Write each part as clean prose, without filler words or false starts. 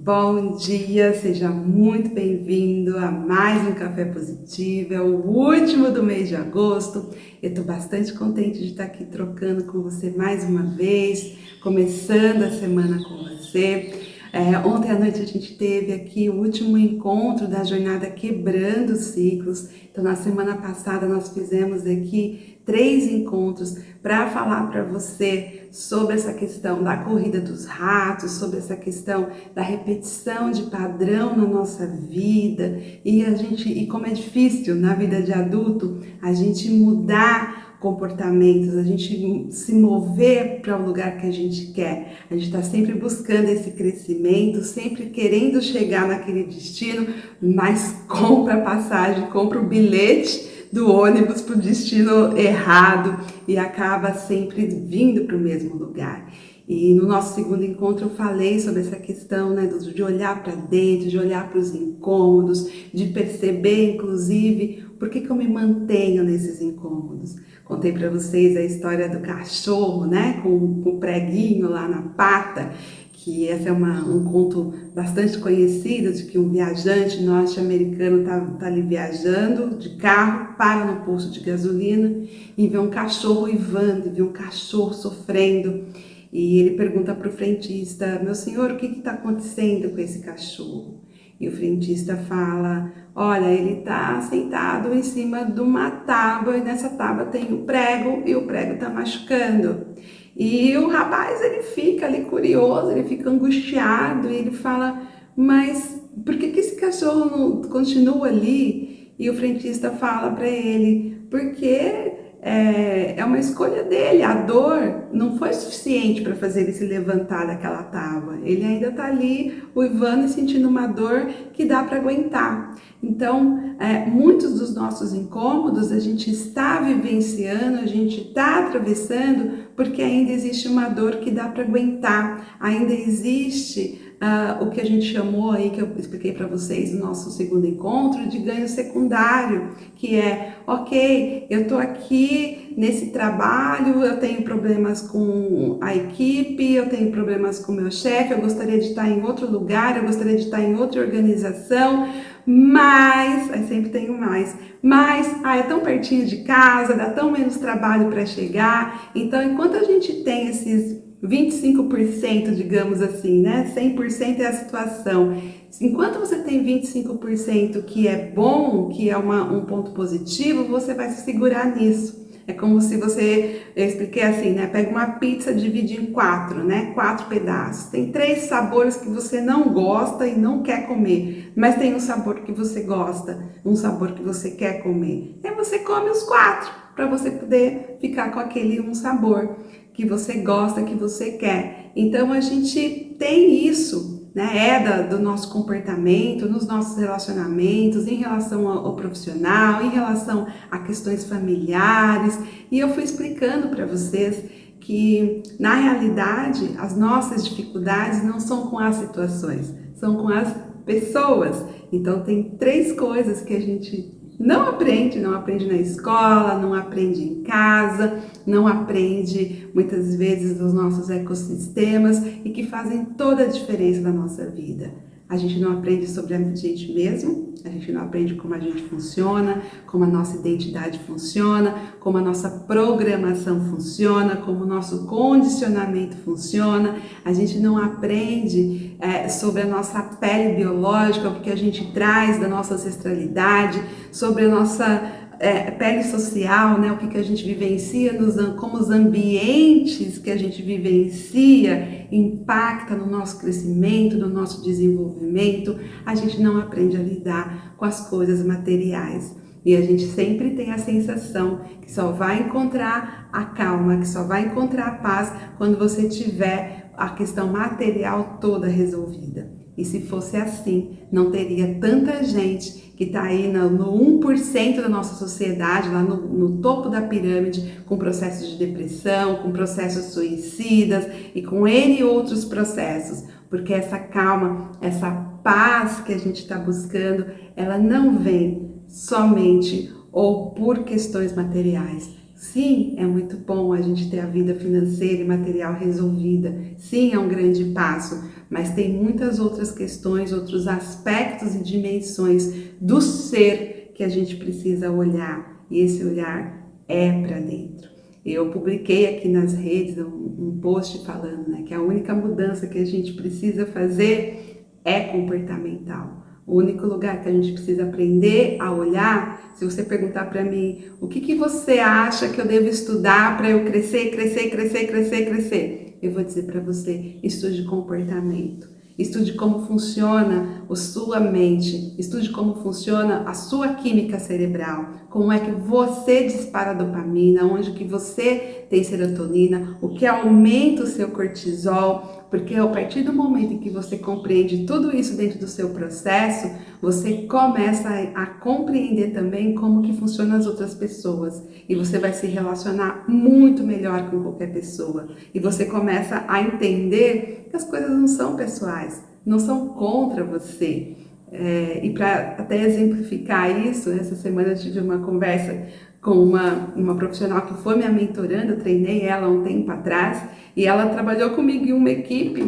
Bom dia, seja muito bem-vindo a mais um Café Positivo, é o último do mês de agosto. Eu estou bastante contente de estar aqui trocando com você mais uma vez, começando a semana com você. Ontem à noite a gente teve aqui o último encontro da jornada Quebrando Ciclos. Então, na semana passada nós fizemos aqui 3 encontros para falar para você sobre essa questão da corrida dos ratos, sobre essa questão da repetição de padrão na nossa vida e como é difícil na vida de adulto a gente mudar comportamentos, a gente se mover para o lugar que a gente quer. A gente está sempre buscando esse crescimento, sempre querendo chegar naquele destino, mas compra a passagem, compra o bilhete do ônibus para o destino errado e acaba sempre vindo para o mesmo lugar. E no nosso segundo encontro eu falei sobre essa questão, né, de olhar para dentro, de olhar para os incômodos, de perceber, inclusive, por que eu me mantenho nesses incômodos. Contei para vocês a história do cachorro, né, com o preguinho lá na pata, que esse é um conto bastante conhecido de que um viajante norte-americano tá ali viajando de carro, para no posto de gasolina e vê um cachorro uivando, vê um cachorro sofrendo. E ele pergunta para o frentista: meu senhor, o que está acontecendo com esse cachorro? E o frentista fala: olha, ele está sentado em cima de uma tábua e nessa tábua tem um prego e o prego está machucando. E o rapaz, ele fica ali curioso, ele fica angustiado e ele fala: mas por que esse cachorro não continua ali? E o frentista fala para ele: porque é uma escolha dele, a dor não foi suficiente para fazer ele se levantar daquela tábua, ele ainda está ali uivando e sentindo uma dor que dá para aguentar. Então, muitos dos nossos incômodos a gente está vivenciando, a gente está atravessando porque ainda existe uma dor que dá para aguentar, ainda existe o que a gente chamou aí, que eu expliquei para vocês no nosso segundo encontro, de ganho secundário, que é: ok, eu estou aqui nesse trabalho, eu tenho problemas com a equipe, eu tenho problemas com o meu chefe, eu gostaria de estar em outro lugar, eu gostaria de estar em outra organização, mas, aí sempre tem um mas é tão pertinho de casa, dá tão menos trabalho para chegar. Então, enquanto a gente tem esses 25%, digamos assim, né? 100% é a situação. Enquanto você tem 25% que é bom, que é um ponto positivo, você vai se segurar nisso. É como se eu expliquei assim, né? Pega uma pizza, divide em 4, né? 4 pedaços. Tem 3 sabores que você não gosta e não quer comer, mas tem um sabor que você gosta, um sabor que você quer comer. Aí você come os 4 para você poder ficar com aquele um sabor que você gosta, que você quer. Então a gente tem isso, né? Do nosso comportamento, nos nossos relacionamentos, em relação ao profissional, em relação a questões familiares. E eu fui explicando para vocês que, na realidade, as nossas dificuldades não são com as situações, são com as pessoas. Então tem 3 coisas que a gente não aprende na escola, não aprende em casa, não aprende muitas vezes nos nossos ecossistemas e que fazem toda a diferença na nossa vida. A gente não aprende sobre a gente mesmo, a gente não aprende como a gente funciona, como a nossa identidade funciona, como a nossa programação funciona, como o nosso condicionamento funciona. A gente não aprende sobre a nossa pele biológica, o que a gente traz da nossa ancestralidade, sobre a nossa pele social, né? O que a gente vivencia, como os ambientes que a gente vivencia impacta no nosso crescimento, no nosso desenvolvimento. A gente não aprende a lidar com as coisas materiais. E a gente sempre tem a sensação que só vai encontrar a calma, que só vai encontrar a paz quando você tiver a questão material toda resolvida. E se fosse assim, não teria tanta gente que está aí no 1% da nossa sociedade, lá no topo da pirâmide, com processos de depressão, com processos suicidas e com N outros processos. Porque essa calma, essa paz que a gente está buscando, ela não vem somente ou por questões materiais. Sim, é muito bom a gente ter a vida financeira e material resolvida. Sim, é um grande passo, mas tem muitas outras questões, outros aspectos e dimensões do ser que a gente precisa olhar. E esse olhar é para dentro. Eu publiquei aqui nas redes um post falando, né, que a única mudança que a gente precisa fazer é comportamental. O único lugar que a gente precisa aprender a olhar, se você perguntar para mim, o que você acha que eu devo estudar para eu crescer, crescer, crescer, crescer, crescer? Eu vou dizer para você, estude comportamento. Estude como funciona a sua mente, estude como funciona a sua química cerebral, como é que você dispara dopamina, onde que você tem serotonina, o que aumenta o seu cortisol, porque a partir do momento em que você compreende tudo isso dentro do seu processo, você começa a compreender também como que funcionam as outras pessoas e você vai se relacionar muito melhor com qualquer pessoa e você começa a entender que as coisas não são pessoais, não são contra você. E para até exemplificar isso, essa semana eu tive uma conversa com uma profissional que foi minha mentoranda, eu treinei ela um tempo atrás, e ela trabalhou comigo em uma equipe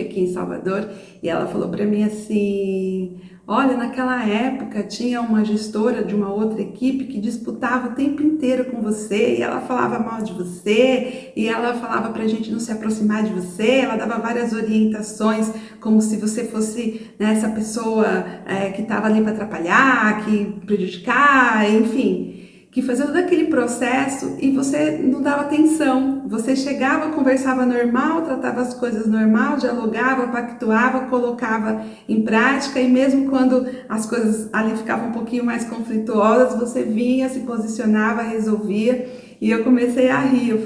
aqui em Salvador, e ela falou para mim assim, olha, naquela época tinha uma gestora de uma outra equipe que disputava o tempo inteiro com você, e ela falava mal de você, e ela falava pra gente não se aproximar de você, ela dava várias orientações, como se você fosse, né, essa pessoa que estava ali para atrapalhar, que prejudicar, enfim, que fazia todo aquele processo e você não dava atenção. Você chegava, conversava normal, tratava as coisas normal, dialogava, pactuava, colocava em prática, e mesmo quando as coisas ali ficavam um pouquinho mais conflituosas, você vinha, se posicionava, resolvia. E eu comecei a rir,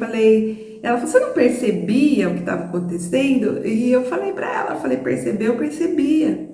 ela falou, você não percebia o que estava acontecendo? E eu falei para ela, perceber, eu percebia.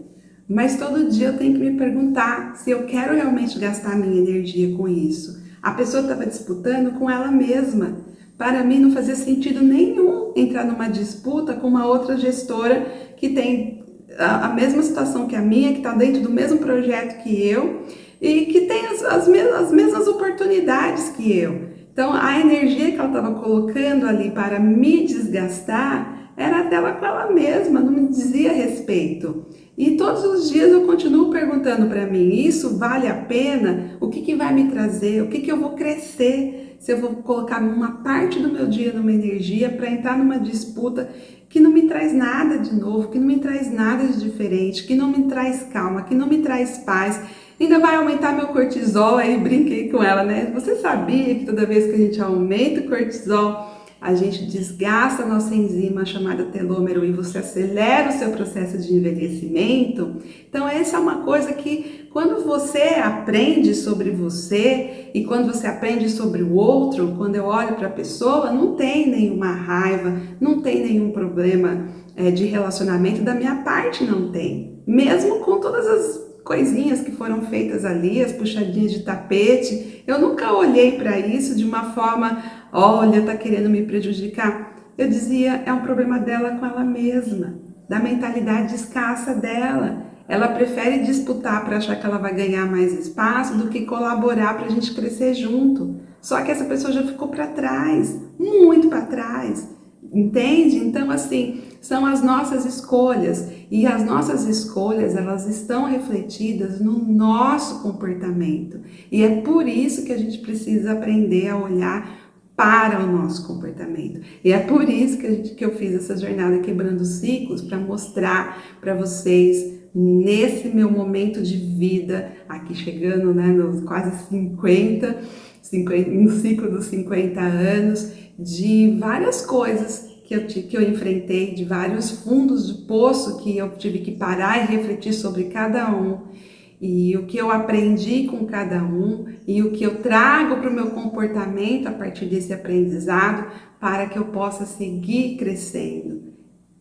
Mas todo dia eu tenho que me perguntar se eu quero realmente gastar minha energia com isso. A pessoa estava disputando com ela mesma. Para mim não fazia sentido nenhum entrar numa disputa com uma outra gestora que tem a mesma situação que a minha, que está dentro do mesmo projeto que eu e que tem as mesmas oportunidades que eu. Então a energia que ela estava colocando ali para me desgastar era dela com ela mesma, não me dizia respeito. E todos os dias eu continuo perguntando para mim, isso vale a pena? O que vai me trazer? O que eu vou crescer? Se eu vou colocar uma parte do meu dia, numa energia, para entrar numa disputa que não me traz nada de novo, que não me traz nada de diferente, que não me traz calma, que não me traz paz, ainda vai aumentar meu cortisol. Aí brinquei com ela, né? Você sabia que toda vez que a gente aumenta o cortisol, a gente desgasta a nossa enzima chamada telômero e você acelera o seu processo de envelhecimento? Então essa é uma coisa que quando você aprende sobre você e quando você aprende sobre o outro, quando eu olho para a pessoa, não tem nenhuma raiva, não tem nenhum problema de relacionamento, da minha parte não tem. Mesmo com todas as coisinhas que foram feitas ali, as puxadinhas de tapete, eu nunca olhei para isso de uma forma, olha, tá querendo me prejudicar. Eu dizia, é um problema dela com ela mesma, da mentalidade escassa dela. Ela prefere disputar para achar que ela vai ganhar mais espaço do que colaborar para a gente crescer junto. Só que essa pessoa já ficou para trás, muito para trás. Entende? Então, assim, são as nossas escolhas, e as nossas escolhas, elas estão refletidas no nosso comportamento, e é por isso que a gente precisa aprender a olhar para o nosso comportamento, e é por isso que eu fiz essa jornada Quebrando Ciclos, para mostrar para vocês, nesse meu momento de vida, aqui chegando, né, nos quase 50, no ciclo dos 50 anos, de várias coisas que eu enfrentei, de vários fundos de poço que eu tive que parar e refletir sobre cada um, e o que eu aprendi com cada um, e o que eu trago para o meu comportamento a partir desse aprendizado, para que eu possa seguir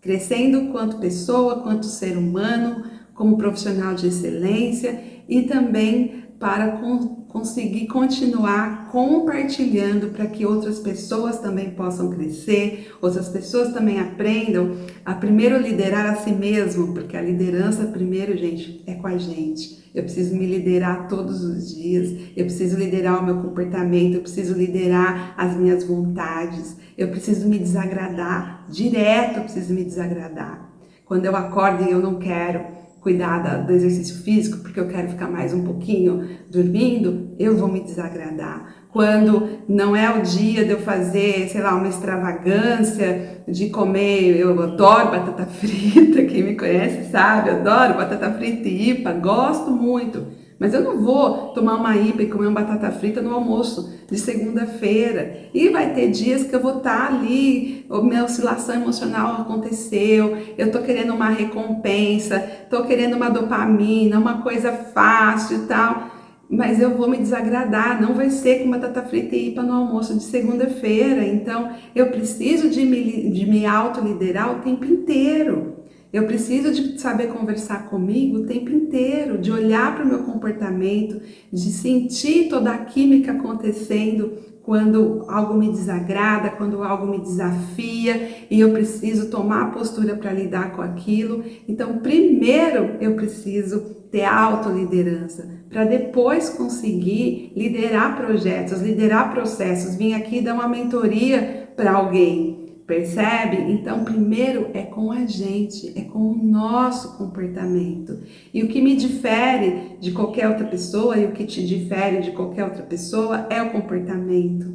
crescendo quanto pessoa, quanto ser humano, como profissional de excelência, e também para conseguir continuar compartilhando para que outras pessoas também possam crescer, outras pessoas também aprendam a primeiro liderar a si mesmo, porque a liderança primeiro, gente, é com a gente. Eu preciso me liderar todos os dias, eu preciso liderar o meu comportamento, eu preciso liderar as minhas vontades, eu preciso me desagradar, direto eu preciso me desagradar. Quando eu acordo e eu não quero cuidar do exercício físico, porque eu quero ficar mais um pouquinho dormindo, eu vou me desagradar. Quando não é o dia de eu fazer, sei lá, uma extravagância de comer, eu adoro batata frita, quem me conhece sabe, eu adoro batata frita e IPA, gosto muito. Mas eu não vou tomar uma IPA e comer uma batata frita no almoço de segunda-feira. E vai ter dias que eu vou estar ali, a minha oscilação emocional aconteceu, eu tô querendo uma recompensa, tô querendo uma dopamina, uma coisa fácil e tal. Mas eu vou me desagradar, não vai ser com batata frita e IPA no almoço de segunda-feira. Então, eu preciso de me autoliderar o tempo inteiro. Eu preciso de saber conversar comigo o tempo inteiro, de olhar para o meu comportamento, de sentir toda a química acontecendo quando algo me desagrada, quando algo me desafia e eu preciso tomar a postura para lidar com aquilo. Então, primeiro eu preciso ter autoliderança, para depois conseguir liderar projetos, liderar processos, vir aqui dar uma mentoria para alguém. Percebe? Então, primeiro é com a gente, é com o nosso comportamento. E o que me difere de qualquer outra pessoa e o que te difere de qualquer outra pessoa é o comportamento.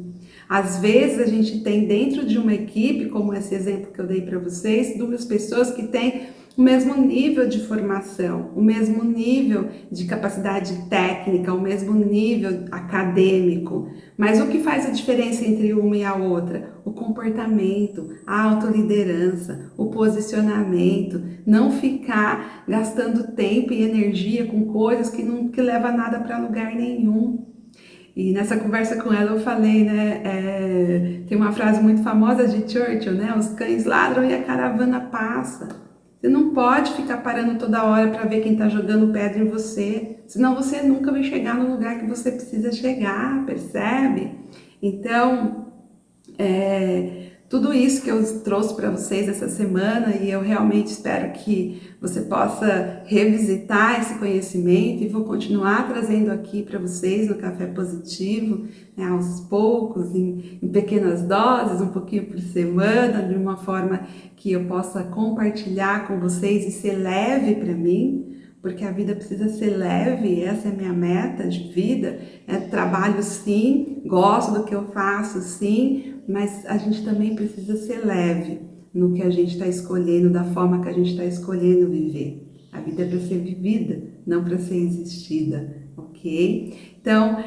Às vezes a gente tem dentro de uma equipe, como esse exemplo que eu dei para vocês, duas pessoas que têm o mesmo nível de formação, o mesmo nível de capacidade técnica, o mesmo nível acadêmico. Mas o que faz a diferença entre uma e a outra? O comportamento, a autoliderança, o posicionamento, não ficar gastando tempo e energia com coisas que não levam nada para lugar nenhum. E nessa conversa com ela eu falei, né, tem uma frase muito famosa de Churchill, né, os cães ladram e a caravana passa. Você não pode ficar parando toda hora para ver quem está jogando pedra em você, senão você nunca vai chegar no lugar que você precisa chegar, percebe? Então, tudo isso que eu trouxe para vocês essa semana e eu realmente espero que você possa revisitar esse conhecimento e vou continuar trazendo aqui para vocês no Café Positivo, né, aos poucos, em pequenas doses, um pouquinho por semana, de uma forma que eu possa compartilhar com vocês e ser leve para mim, porque a vida precisa ser leve, essa é a minha meta de vida. Trabalho sim, gosto do que eu faço sim, mas a gente também precisa ser leve no que a gente está escolhendo, da forma que a gente está escolhendo viver. A vida é para ser vivida, não para ser existida, ok? Então,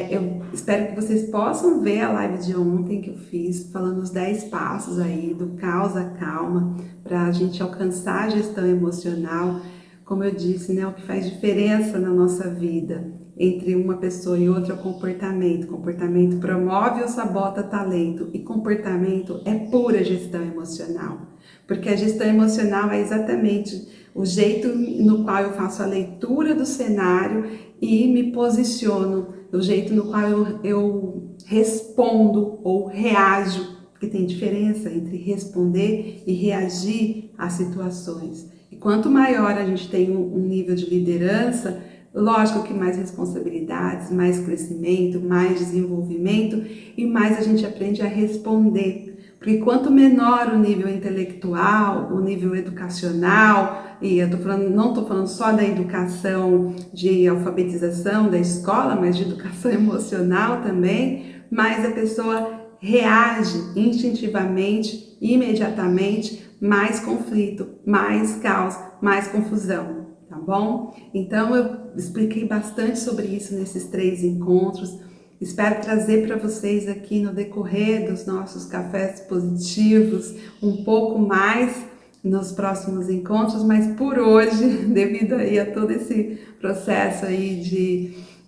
eu espero que vocês possam ver a live de ontem que eu fiz, falando os 10 passos aí, do caos à calma, para a gente alcançar a gestão emocional. Como eu disse, né, o que faz diferença na nossa vida entre uma pessoa e outra é o comportamento. Comportamento promove ou sabota talento e comportamento é pura gestão emocional. Porque a gestão emocional é exatamente o jeito no qual eu faço a leitura do cenário e me posiciono, o jeito no qual eu respondo ou reajo, porque tem diferença entre responder e reagir às situações. E quanto maior a gente tem um nível de liderança, lógico que mais responsabilidades, mais crescimento, mais desenvolvimento e mais a gente aprende a responder. Porque quanto menor o nível intelectual, o nível educacional, e eu não estou falando só da educação de alfabetização da escola, mas de educação emocional também, mais a pessoa reage instintivamente, imediatamente, mais conflito, mais caos, mais confusão, tá bom? Então eu expliquei bastante sobre isso nesses 3 encontros. Espero trazer para vocês aqui no decorrer dos nossos cafés positivos um pouco mais nos próximos encontros, mas por hoje, devido aí a todo esse processo aí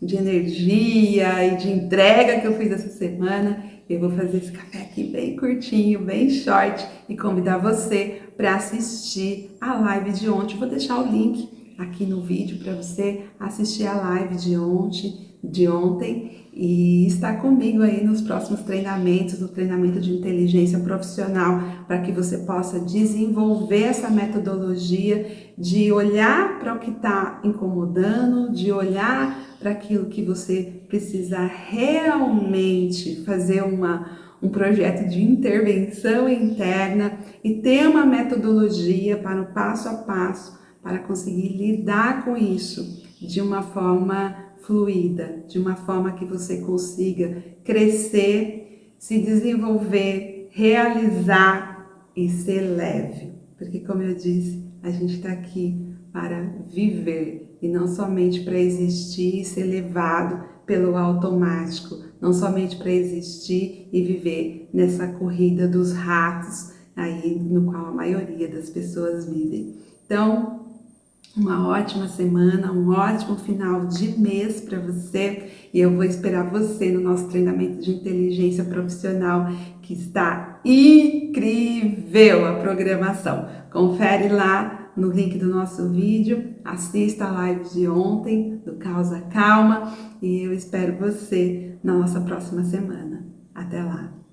de energia e de entrega que eu fiz essa semana, eu vou fazer esse café aqui bem curtinho, bem short e convidar você para assistir a live de ontem. Vou deixar o link aqui no vídeo para você assistir a live de ontem e estar comigo aí nos próximos treinamentos, no treinamento de inteligência profissional, para que você possa desenvolver essa metodologia de olhar para o que está incomodando, de olhar para aquilo que você precisa realmente fazer um projeto de intervenção interna e ter uma metodologia para o passo a passo para conseguir lidar com isso de uma forma fluida, de uma forma que você consiga crescer, se desenvolver, realizar e ser leve. Porque, como eu disse, a gente está aqui para viver e não somente para existir e ser levado pelo automático, não somente para existir e viver nessa corrida dos ratos aí no qual a maioria das pessoas vivem. Então, uma ótima semana, um ótimo final de mês para você e eu vou esperar você no nosso treinamento de inteligência profissional que está incrível a programação. Confere lá no link do nosso vídeo, assista a live de ontem do Causa Calma e eu espero você na nossa próxima semana. Até lá!